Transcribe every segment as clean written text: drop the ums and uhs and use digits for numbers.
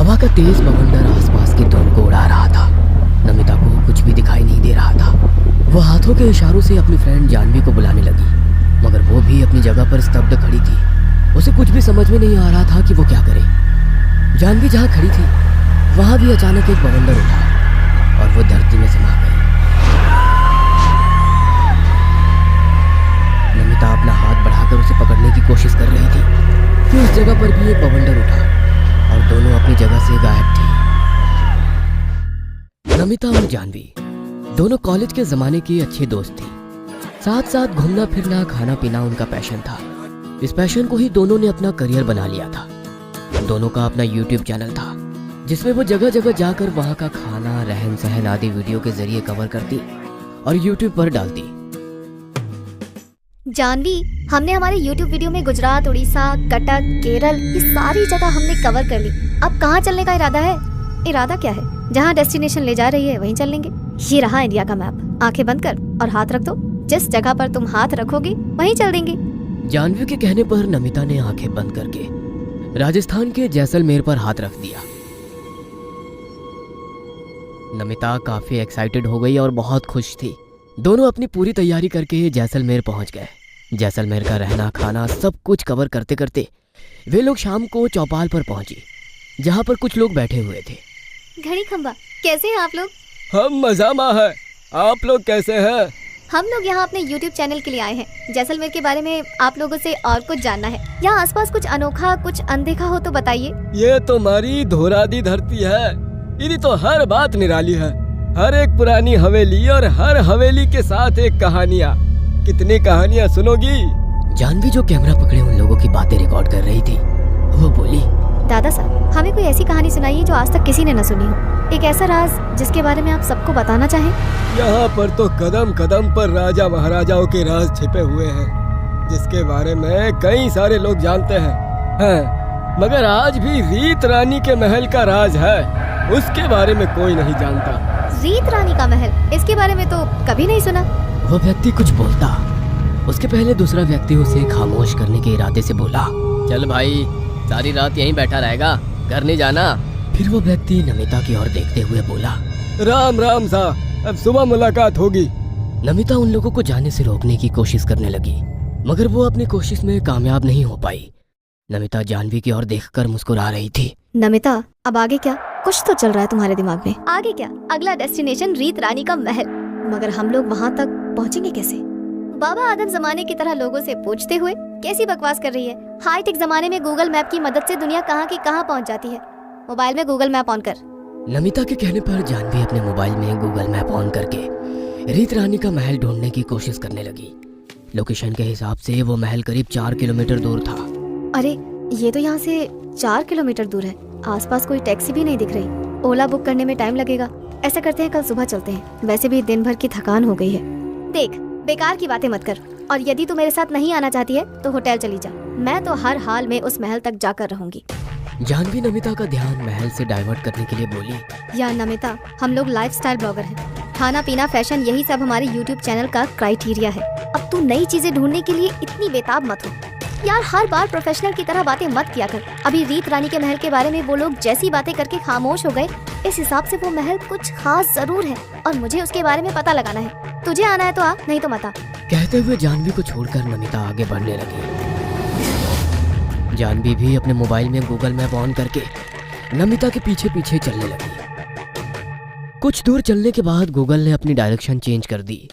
हवा का तेज बवंडर आसपास की धुंध को उड़ा रहा था। नमिता को कुछ भी दिखाई नहीं दे रहा था। वो हाथों के इशारों से अपनी फ्रेंड जानवी को बुलाने लगी, मगर वो भी अपनी जगह पर स्तब्ध खड़ी थी। उसे कुछ भी समझ में नहीं आ रहा था कि वो क्या करे। जानवी जहाँ खड़ी थी वहाँ भी अचानक एक बवंडर उठा और वो धरती में समा गई। नमिता अपना हाथ बढ़ाकर उसे पकड़ने की कोशिश कर रही थी कि उस जगह पर भी एक बवंडर उठा और दोनों अपनी जगह से गायब थी। नमिता और जानवी दोनों कॉलेज के जमाने की अच्छी दोस्त थी। साथ साथ घूमना फिरना खाना पीना उनका पैशन था। इस पैशन को ही दोनों ने अपना करियर बना लिया था। दोनों का अपना YouTube चैनल था जिसमें वो जगह जगह जाकर वहाँ का खाना रहन सहन आदि वीडियो के जरिए कवर करती और YouTube पर डालती। जानवी, हमने हमारे YouTube वीडियो में गुजरात, उड़ीसा, कटक, केरल ये सारी जगह हमने कवर कर ली। अब कहाँ चलने का इरादा है? इरादा क्या है? जहाँ डेस्टिनेशन ले जा रही है वहीं चल लेंगे। ये रहा इंडिया का मैप। आंखें बंद कर और हाथ रख दो। जिस जगह पर तुम हाथ रखोगी वहीं चल देंगे। जानवी के कहने पर नमिता ने आंखें बंद करके राजस्थान के जैसलमेर पर हाथ रख दिया। नमिता काफी एक्साइटेड हो गई और बहुत खुश थी। दोनों अपनी पूरी तैयारी करके जैसलमेर पहुंच गए। जैसलमेर का रहना खाना सब कुछ कवर करते करते वे लोग शाम को चौपाल पर पहुंची, जहां पर कुछ लोग बैठे हुए थे। घड़ी खंबा, कैसे हैं आप लोग? हम मजामा है। आप लोग कैसे हैं? हम लोग यहाँ अपने YouTube चैनल के लिए आए हैं। जैसलमेर के बारे में आप लोगों से और कुछ जानना है। यहाँ आसपास कुछ अनोखा, कुछ अनदेखा हो तो बताइए। ये तो हमारी धोरादी धरती है। इधर तो हर बात निराली है। हर एक पुरानी हवेली और हर हवेली के साथ एक कहानियाँ। कितनी कहानियाँ सुनोगी? जानवी जो कैमरा पकड़े उन लोगों की बातें रिकॉर्ड कर रही थी, वो बोली, दादा साहब, हमें कोई ऐसी कहानी सुनाइए जो आज तक किसी ने न सुनी हो। एक ऐसा राज जिसके बारे में आप सबको बताना चाहें। यहाँ पर तो कदम कदम पर राजा महाराजाओं के राज छिपे हुए हैं, जिसके बारे में कई सारे लोग जानते हैं। मगर आज भी रीत रानी के महल का राज है, उसके बारे में कोई नहीं जानता। रीत रानी का महल, इसके बारे में तो कभी नहीं सुना। वो व्यक्ति कुछ बोलता, उसके पहले दूसरा व्यक्ति उसे खामोश करने के इरादे से बोला, चल भाई, सारी रात यहीं बैठा रहेगा, घर नहीं जाना। फिर वो व्यक्ति नमिता की ओर देखते हुए बोला, राम राम सा, अब सुबह मुलाकात होगी। नमिता उन लोगों को जाने से रोकने की कोशिश करने लगी, मगर वो अपनी कोशिश में कामयाब नहीं हो पाई। नमिता जानवी की ओर देखकर मुस्कुरा रही थी। नमिता, अब आगे क्या? कुछ तो चल रहा है तुम्हारे दिमाग में। आगे क्या? अगला डेस्टिनेशन रीत रानी का महल। मगर हम लोग वहाँ तक पहुँचेंगे कैसे? बाबा आदम जमाने की तरह लोगों से पूछते हुए कैसी बकवास कर रही है। हाईटेक जमाने में गूगल मैप की मदद से दुनिया कहाँ की कहाँ पहुँच जाती है। मोबाइल में गूगल मैप ऑन कर। नमिता के कहने पर जानवी अपने मोबाइल में गूगल मैप ऑन करके रीत रानी का महल ढूंढने की कोशिश करने लगी। लोकेशन के हिसाब से वो महल करीब 4 किलोमीटर दूर था। अरे, ये तो यहाँ से 4 किलोमीटर दूर है। आसपास कोई टैक्सी भी नहीं दिख रही। ओला बुक करने में टाइम लगेगा। ऐसा करते हैं, कल सुबह चलते हैं। वैसे भी दिन भर की थकान हो गई है। देख, बेकार की बातें मत कर। और यदि तू मेरे साथ नहीं आना चाहती है तो होटल चली जा। मैं तो हर हाल में उस महल तक जाकर रहूंगी। जानवी नमिता का ध्यान महल से डाइवर्ट करने के लिए बोली, यार नमिता, हम लोग लाइफस्टाइल ब्लॉगर हैं। खाना पीना फैशन यही सब हमारे YouTube चैनल का क्राइटेरिया है। अब तू नई चीजें ढूंढने के लिए इतनी बेताब मत हो। यार, हर बार प्रोफेशनल की तरह बातें मत किया कर। अभी रीत रानी के महल के बारे में वो लोग जैसी बातें करके खामोश हो गए, इस हिसाब से वो महल कुछ खास जरूर है और मुझे उसके बारे में पता लगाना है। तुझे आना है तो आ, नहीं तो मत आ। कहते हुए जानवी को छोड़कर नमिता आगे बढ़ने लगी। जानवी भी अपने मोबाइल में गूगल मैप ऑन करके नमिता के पीछे पीछे चलने लगी। कुछ दूर चलने के बाद गूगल ने अपनी डायरेक्शन चेंज कर दी।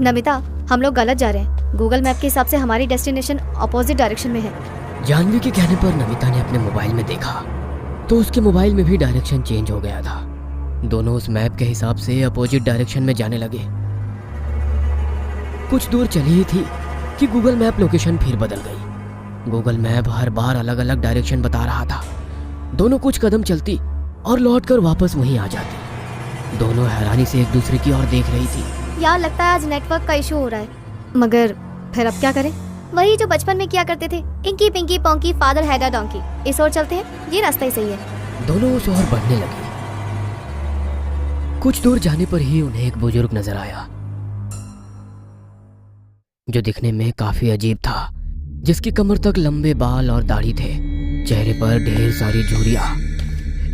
नमिता, हम लोग गलत जा रहे हैं। गूगल मैप के हिसाब से हमारी डेस्टिनेशन अपोजिट डायरेक्शन में है। जानवी के कहने पर नमिता ने अपने मोबाइल में देखा तो उसके मोबाइल में भी डायरेक्शन चेंज हो गया था। दोनों उस मैप के हिसाब से अपोजिट डायरेक्शन में जाने लगे। कुछ दूर चली ही थी कि गूगल मैप लोकेशन फिर बदल गई। गूगल मैप हर बार अलग अलग डायरेक्शन बता रहा था। दोनों कुछ कदम चलती और लौटकर वापस वहीं आ जाती। दोनों हैरानी से एक दूसरे की ओर देख रही थी। यार, लगता है आज नेटवर्क का इशू हो रहा है। मगर फिर अब क्या करें? वही जो बचपन में किया करते थे, inky pinky ponky father had a donkey. इस ओर चलते हैं, ये रास्ता ही सही है। दोनों उस ओर बढ़ने लगे। कुछ दूर जाने पर ही उन्हें एक बुजुर्ग नजर आया जो दिखने में काफी अजीब था, जिसकी कमर तक लंबे बाल और दाढ़ी थे। चेहरे पर ढेर सारी झुर्रियां।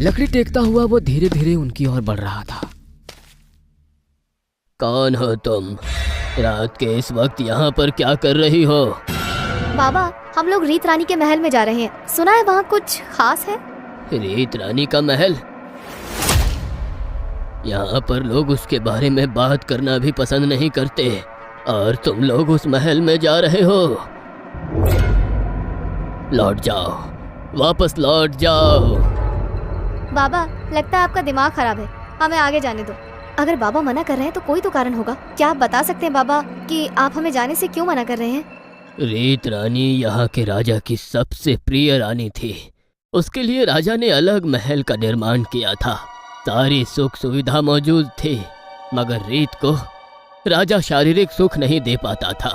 लकड़ी टेकता हुआ वो धीरे धीरे उनकी ओर बढ़ रहा था। कौन हो तुम? रात के इस वक्त यहाँ पर क्या कर रही हो? बाबा, हम लोग रीत रानी के महल में जा रहे हैं। सुना है वहाँ कुछ खास है। रीत रानी का महल? यहाँ पर लोग उसके बारे में बात करना भी पसंद नहीं करते, और तुम लोग उस महल में जा रहे हो। लौट जाओ, वापस लौट जाओ। बाबा, लगता है आपका दिमाग खराब है, हमें आगे जाने दो। अगर बाबा मना कर रहे हैं तो कोई तो कारण होगा। क्या आप बता सकते हैं बाबा कि आप हमें जाने से क्यों मना कर रहे हैं? रीत रानी यहाँ के राजा की सबसे प्रिय रानी थी। उसके लिए राजा ने अलग महल का निर्माण किया था। सारी सुख सुविधा मौजूद थी, मगर रीत को राजा शारीरिक सुख नहीं दे पाता था।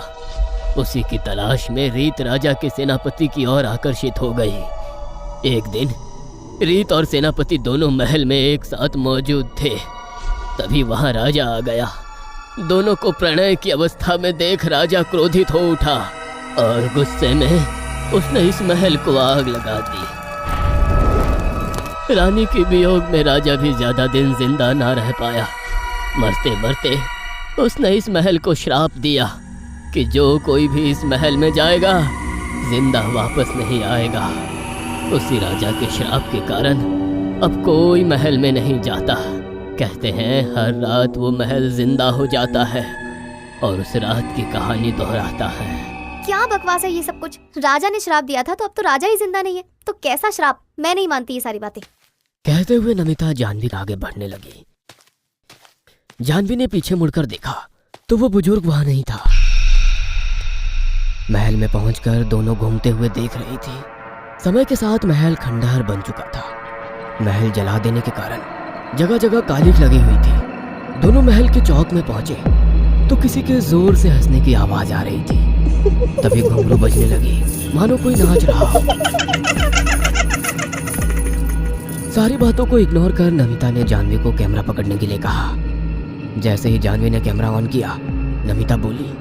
उसी की तलाश में रीत राजा के सेनापति की ओर आकर्षित हो गई। एक दिन रीत और सेनापति दोनों महल में एक साथ मौजूद थे। तभी वहां राजा आ गया। दोनों को प्रणय की अवस्था में देख राजा क्रोधित हो उठा और गुस्से में उसने इस महल को आग लगा दी। रानी के वियोग में राजा भी ज्यादा दिन जिंदा ना रह पाया। मरते मरते उसने इस महल को श्राप दिया कि जो कोई भी इस महल में जाएगा जिंदा वापस नहीं आएगा। उसी राजा के श्राप के कारण अब कोई महल में नहीं जाता। कहते हैं हर रात वो महल जिंदा हो जाता है और उस रात की कहानी दोहराता है। क्या बकवास है ये सब कुछ? राजा ने श्राप दिया था तो अब तो राजा ही जिंदा नहीं है, तो कैसा श्राप? मैं नहीं मानती ये सारी बातें। कहते हुए नमिता जानवी आगे बढ़ने लगी। जानवी ने पीछे मुड़कर देखा तो वो बुजुर्ग वहां नहीं था। महल में पहुंचकर दोनों घूमते हुए देख रही थी। समय के साथ महल खंडहर बन चुका था। महल जला देने के कारण जगह जगह कालिख लगी हुई थी। दोनों महल के चौक में पहुंचे तो किसी के जोर से हंसने की आवाज आ रही थी। तभी घुंघरू बजने लगी, मानो कोई नाच रहा हो। सारी बातों को इग्नोर कर नमिता ने जानवी को कैमरा पकड़ने के लिए कहा। जैसे ही जानवी ने कैमरा ऑन किया, नमिता बोली,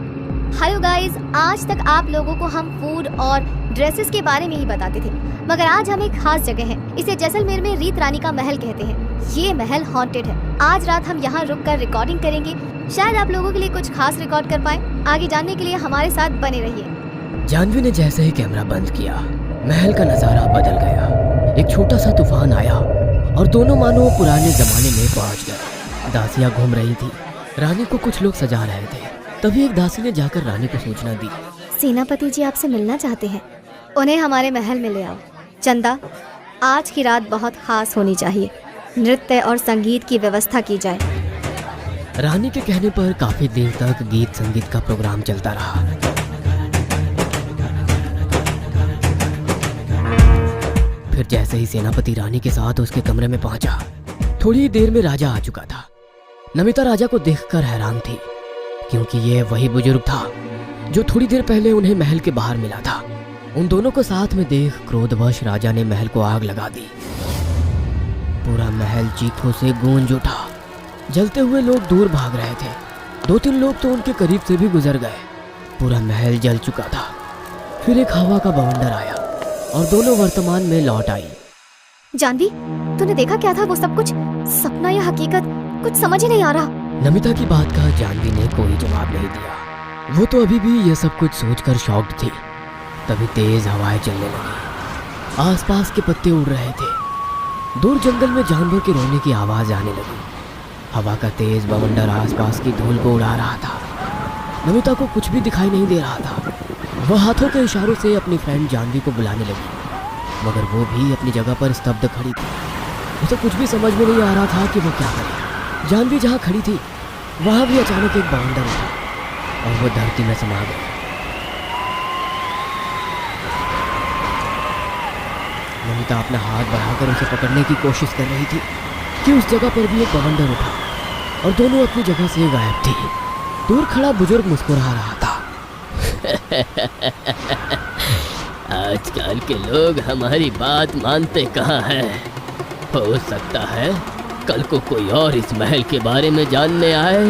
हेलो गाइस, आज तक आप लोगों को हम फूड और ड्रेसेस के बारे में ही बताते थे, मगर आज हम एक खास जगह है। इसे जैसलमेर में रीत रानी का महल कहते हैं। ये महल हॉन्टेड है। आज रात हम यहाँ रुककर रिकॉर्डिंग करेंगे। शायद आप लोगों के लिए कुछ खास रिकॉर्ड कर पाए। आगे जानने के लिए हमारे साथ बने रहिए। जानवी ने जैसे ही कैमरा बंद किया, महल का नजारा बदल गया। एक छोटा सा तूफान आया और दोनों मानो पुराने जमाने में पहुंच गए। दासियां घूम रही थी, रानी को कुछ लोग सजा रहे थे। तभी एक दासी ने जाकर रानी को सूचना दी, सेनापति जी आपसे मिलना चाहते हैं, उन्हें हमारे महल में ले आओ। चंदा, आज की रात बहुत खास होनी चाहिए। नृत्य और संगीत की व्यवस्था की जाए। रानी के कहने पर काफी देर तक गीत संगीत का प्रोग्राम चलता रहा। फिर जैसे ही सेनापति रानी के साथ उसके कमरे में पहुंचा, थोड़ी देर में राजा आ चुका था। नमिता राजा को देखकर हैरान थी, क्योंकि ये वही बुजुर्ग था जो थोड़ी देर पहले उन्हें महल के बाहर मिला था। उन दोनों को साथ में देख क्रोधवश राजा ने महल को आग लगा दी। पूरा महल चीखों से गूंज उठा। जलते हुए लोग दूर भाग रहे थे। 2-3 लोग तो उनके करीब से भी गुजर गए। पूरा महल जल चुका था। फिर एक हवा का बवंडर आया और दोनों वर्तमान में लौट आई। जानवी, तूने देखा क्या था वो सब कुछ? सपना या हकीकत? कुछ समझ ही नहीं आ रहा। नमिता की बात का जानवी ने कोई जवाब नहीं दिया। वो तो अभी भी ये सब कुछ सोचकर शॉक्ड थी। तभी तेज हवाएं चलने लगी। आसपास के पत्ते उड़ रहे थे। दूर जंगल में जानवर के रोने की आवाज आने लगी। हवा का तेज बवंडर आसपास की धूल को उड़ा रहा था। नमिता को कुछ भी दिखाई नहीं दे रहा था। वह हाथों के इशारों से अपनी फ्रेंड जानवी को बुलाने लगी, मगर वो भी अपनी जगह पर स्तब्ध खड़ी थी। उसे कुछ भी समझ में नहीं आ रहा था कि वो क्या करे। जानवी जहाँ खड़ी थी वहाँ भी अचानक एक बवंडर उठा और वो धरती में समा गई। नमिता अपना हाथ बढ़ाकर उसे पकड़ने की कोशिश कर रही थी कि उस जगह पर भी एक बवंडर उठा और दोनों अपनी जगह से गायब थी। दूर खड़ा बुजुर्ग मुस्कुरा रहा था। आजकल के लोग हमारी बात मानते कहाँ हैं? हो सकता है कल को कोई और इस महल के बारे में जानने आए।